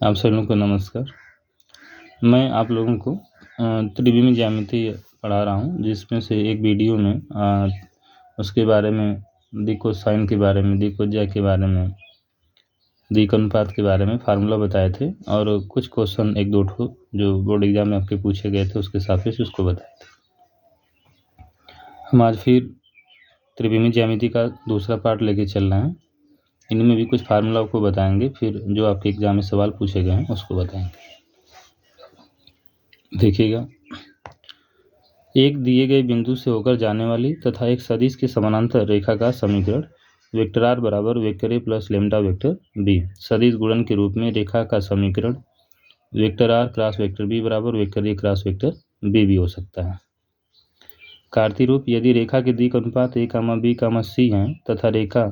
आप सभी लोगों को नमस्कार। मैं आप लोगों को त्रिविमी ज्यामिति पढ़ा रहा हूँ, जिसमें से एक वीडियो में उसके बारे में, दी कोसाइन के बारे में, दी कोज्या के बारे में, दी अनुपात के बारे में फार्मूला बताए थे, और कुछ क्वेश्चन एक दो ठो जो बोर्ड एग्जाम में आपके पूछे गए थे उसके सापेक्ष उसको बताए थे। हम आज फिर त्रिविमी ज्यामिति का दूसरा पार्ट लेके चल रहे हैं। इनमें भी कुछ फार्मूला को बताएंगे, फिर जो आपके एग्जाम में सवाल पूछे गए हैं उसको बताएंगे। देखिएगा, एक दिए गए बिंदु से होकर जाने वाली तथा एक सदिश के समानांतर रेखा का समीकरण वेक्टर आर बराबर vector A plus lambda vector B सदिश गुणन के रूप में रेखा का समीकरण vector R cross vector B बराबर vector A cross vector B भी हो सकता है। कार्तीय रूप, यदि रेखा के दिक् अनुपात ए कामा बी कामा सी हैं तथा रेखा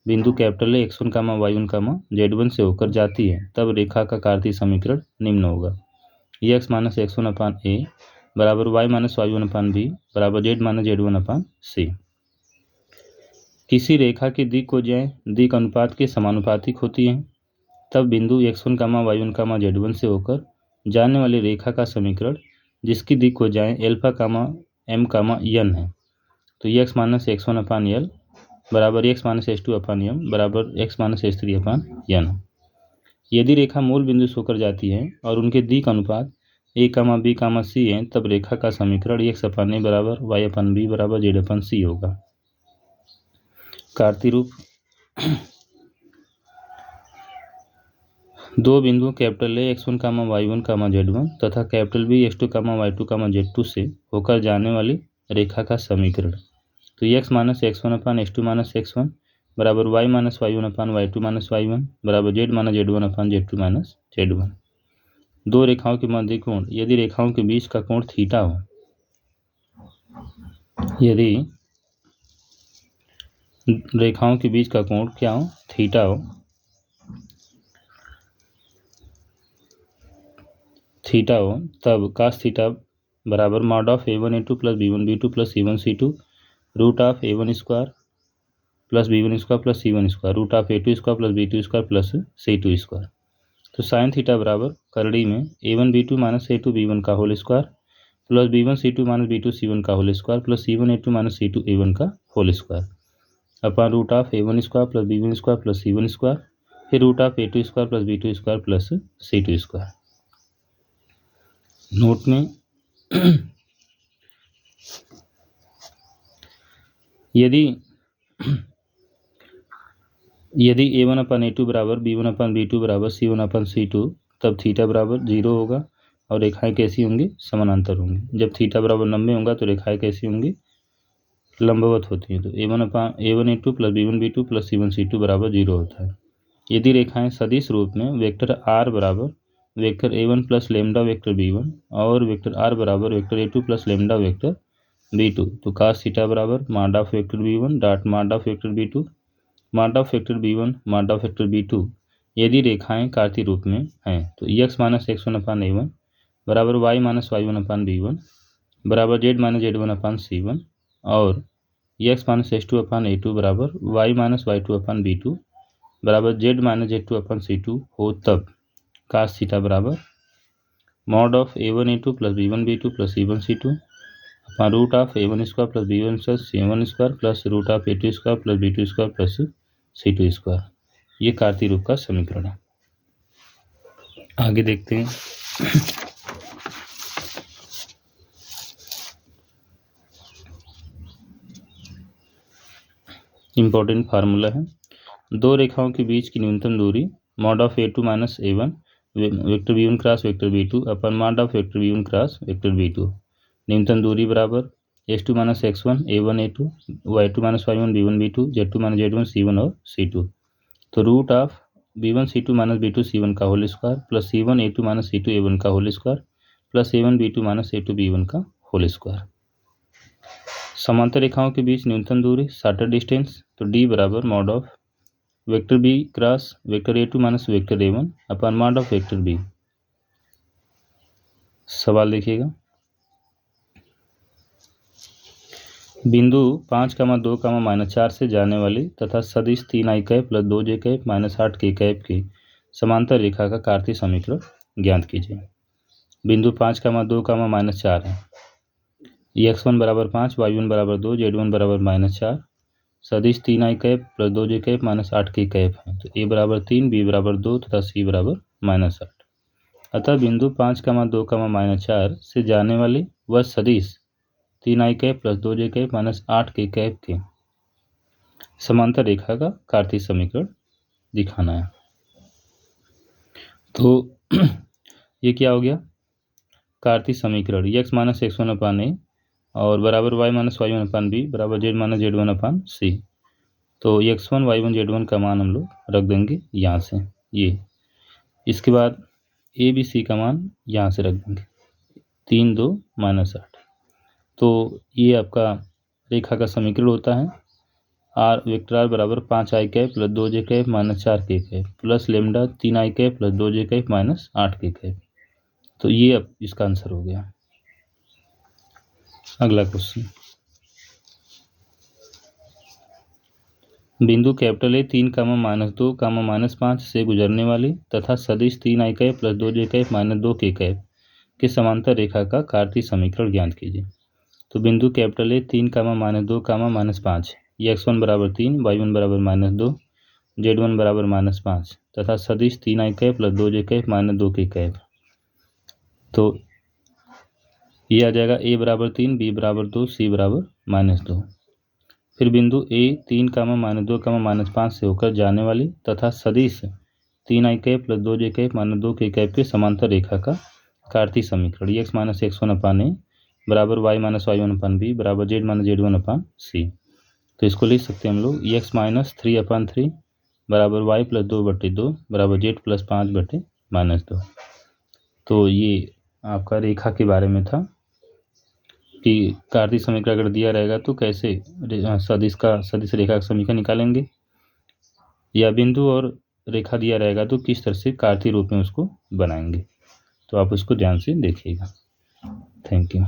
बिंदु capital A x1 comma y1 comma z1 से होकर जाती है, तब रेखा का कार्तीय समीकरण निम्न होगा। x माइनस x1 अपान ए बराबर y माइनस y1 अपान बी बराबर z माइनस z1 अपान सी। किसी रेखा की दिक् कोज्याएं दिक् अनुपात के समानुपातिक होती हैं, तब बिंदु x1 कामा y1 कामा z1 से होकर जाने वाली रेखा का समीकरण जिसकी दिक् कोज्याएं एल्फा कामा m कामा n है, तो x माइनस x1 अपान l बराबर x माइनस h2 अपान m बराबर x माइनस h3 अपान n। यदि रेखा मूल बिंदु से होकर जाती है और उनके दिक् अनुपात ए कामा बी कामा सी है, तब रेखा का समीकरण x अपान ए बराबर y अपान बी बराबर z अपान सी होगा। कार्तीय रूप, दो बिंदु capital A x1 comma y1 comma z1 तथा कैपिटल बी x2 कामा y2 कामा z2 से होकर जाने वाली रेखा का समीकरण, तो x माइनस x1 अपान x2 माइनस x1 बराबर y माइनस y1 अपान y2 माइनस y1 बराबर z माइनस z1 अपान z2 माइनस z1। दो रेखाओं के मध्य कोण, यदि रेखाओं के बीच का कोण थीटा हो, यदि रेखाओं के बीच का कोण क्या हो, थीटा हो, तब cos थीटा बराबर mod of a1 a2 plus b1 b2 plus c1 c2 root of a1 square plus b1 square plus c1 square root of a2 square plus b2 square plus c2 square. तो sine theta बराबर करड़ी में a1 b2 minus a2 b1 का whole square plus b1 c2 minus b2 c1 का whole square plus c1 a2 minus c2 a1 का whole square upon root of a1 square plus b1 square plus c1 square, फिर root of a2 square plus b2 square plus c2 square. Note में यदि a1 अपन a2 बराबर b1 अपन b2 बराबर c1 अपन c2, तब theta बराबर 0 होगा और रेखाएं कैसी होंगी, समानांतर होंगी। जब थीटा बराबर 90 होगा तो रेखाएं कैसी होंगी, लंबवत होती हैं। तो a1 a2 plus b1 b2 plus c1 c2 बराबर 0 होता है। यदि रेखाएं सदिश रूप में वेक्टर r बराबर vector a1 plus lambda vector b1 और वेक्टर r बराबर vector a2 plus lambda vector b2, तो cos थीटा बराबर mod of vector b1 dot mod of vector b2 mod of vector b1 mod of vector b2। यदि रेखाएं कार्तीय रूप में हैं, तो x माइनस x1 अपान a1 बराबर y माइनस y1 अपान b1 बराबर z माइनस z1 अपान c1 और x माइनस h2 अपान a2 बराबर y माइनस y2 अपान b2 बराबर z माइनस z2 अपान c2 हो, तब cos थीटा बराबर mod of a1 a2 plus b1 b2 plus c1 c2 upon root of a1 square plus b1 plus c1 square plus root of a2 square plus b2 square plus c2 square. ये कार्तीय रूप का समीकरण है। आगे देखते हैं। Important formula है, दो रेखाओं के बीच की न्यूनतम दूरी mod of a2 minus a1 vector b1 cross vector b2 upon mod of vector b1 cross vector b2। न्यूनतम दूरी बराबर x2 minus x1 a1 a2 y2 minus y1 b1 b2 z2 minus z1 c1 और c2, तो root of b1 c2 minus b2 c1 का whole square plus c1 a2 minus c2 a1 का whole square plus a1 b2 minus a2 b1 का whole square. समांतर रेखाओं के बीच न्यूनतम दूरी शॉर्टर डिस्टेंस, तो d बराबर mod of vector b cross vector a2 minus vector a1 upon mod of vector b। सवाल देखिएगा, बिंदु 5, 2, -4 से जाने वाली तथा सदिश 3i cap plus 2j cap minus 8k cap की समांतर रेखा का कार्तीय समीकरण ज्ञात कीजिए। बिंदु 5,2,-4 है। x1 बराबर 5, y1 बराबर 2, z1 बराबर -4, सदिश 3i cap plus 2j cap minus 8 की कैप है। तो a बराबर 3, b बराबर 2 तथा c बराबर -8। अतः बिंदु 5,2,-4 से जाने वाली वह सदिश 3i cap plus 2j cap minus 8 की कैप के समांतर रेखा का कार्तीय समीकरण दिखाना है। तो ये क्या हो गया, कार्तीय समीकरण x माइनस x1/a और बराबर y माइनस y1/b बराबर z माइनस z1/c। तो x1 y1 z1 का मान हम लोग रख देंगे यहाँ से, ये इसके बाद a b c का मान यहाँ से रख देंगे 3 2 -8। तो ये आपका रेखा का समीकरण होता है। आर वेक्टर आर बराबर 5i cap plus 2j cap minus 4 के cap plus lambda 3i cap plus 2j cap minus 8 के कैप। तो ये अब इसका आंसर हो गया। अगला क्वेश्चन, बिंदु कैपिटल ए 3, -2, -5 से गुजरने वाली तथा सदिश 3i cap plus 2j cap minus 2 के कैप के समांतर रेखा का कार्तीय समीकरण ज्ञात कीजिए। तो बिंदु कैपिटल ए 3, -2, -5 ये x1 बराबर 3, y1 बराबर -2, z1 बराबर -5 तथा सदिश 3i cap plus 2j cap minus 2 के कैप। तो ये आ जाएगा a बराबर 3, b बराबर 2, c बराबर -2। फिर बिंदु a 3, -2, -5 से होकर जाने वाली तथा सदिश 3i cap plus 2j cap minus 2 के कैप के समांतर रेखा का कार्तीय समीकरण x माइनस x1/a बराबर y माइनस y1/b बराबर z माइनस z1/c। तो इसको लिख सकते हैं हम लोग x माइनस 3/3 बराबर y प्लस 2/2 बराबर z प्लस 5/-2। तो ये आपका रेखा के बारे में था कि कार्तीय समीकरण अगर दिया रहेगा तो कैसे सदिश रेखा का समीकरण निकालेंगे, या बिंदु और रेखा दिया रहेगा तो किस तरह से कार्तीय रूप में उसको बनाएंगे। तो आप उसको ध्यान से देखिएगा। Thank you.